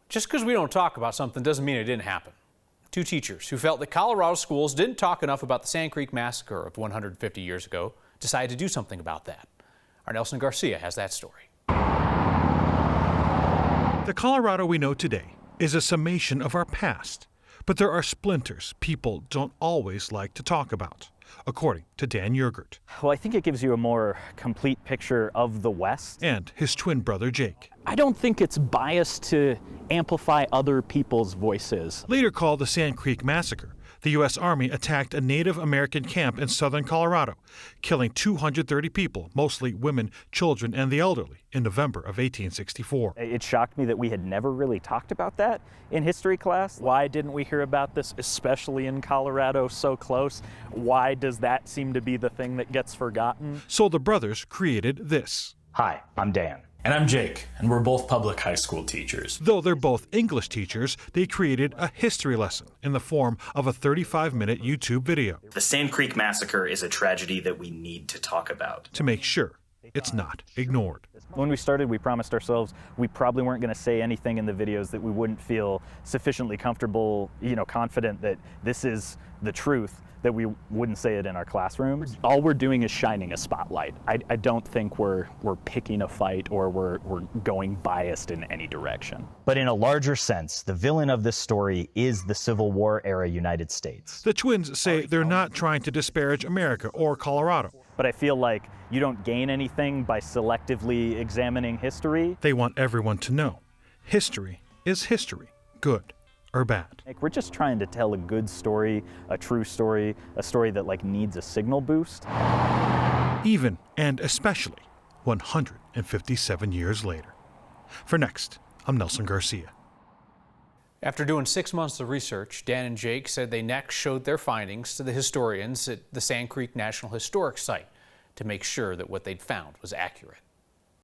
Just because we don't talk about something doesn't mean it didn't happen. Two teachers who felt that Colorado schools didn't talk enough about the Sand Creek Massacre of 150 years ago decided to do something about that. Our Nelson Garcia has that story. The Colorado we know today is a summation of our past, but there are splinters people don't always like to talk about, according to Dan Yergert. Well, I think it gives you a more complete picture of the West. And his twin brother, Jake. I don't think it's biased to amplify other people's voices. Later called the Sand Creek Massacre, the U.S. Army attacked a Native American camp in southern Colorado, killing 230 people, mostly women, children, and the elderly, in November of 1864. It shocked me that we had never really talked about that in history class. Why didn't we hear about this, especially in Colorado, so close? Why does that seem to be the thing that gets forgotten? So the brothers created this. Hi, I'm Dan. And I'm Jake, and we're both public high school teachers. Though they're both English teachers, they created a history lesson in the form of a 35-minute YouTube video. The Sand Creek Massacre is a tragedy that we need to talk about. To make sure it's not ignored. When we started, we promised ourselves we probably weren't going to say anything in the videos that we wouldn't feel sufficiently comfortable, confident that this is the truth, that we wouldn't say it in our classrooms. All we're doing is shining a spotlight. I don't think we're picking a fight or we're going biased in any direction. But in a larger sense, the villain of this story is the Civil War era United States. The twins say they're not trying to disparage America or Colorado. But I feel like you don't gain anything by selectively examining history. They want everyone to know history is history, good or bad. We're just trying to tell a good story, a true story, a story that needs a signal boost. Even and especially 157 years later. For Next, I'm Nelson Garcia. After doing 6 months of research, Dan and Jake said they next showed their findings to the historians at the Sand Creek National Historic Site to make sure that what they'd found was accurate.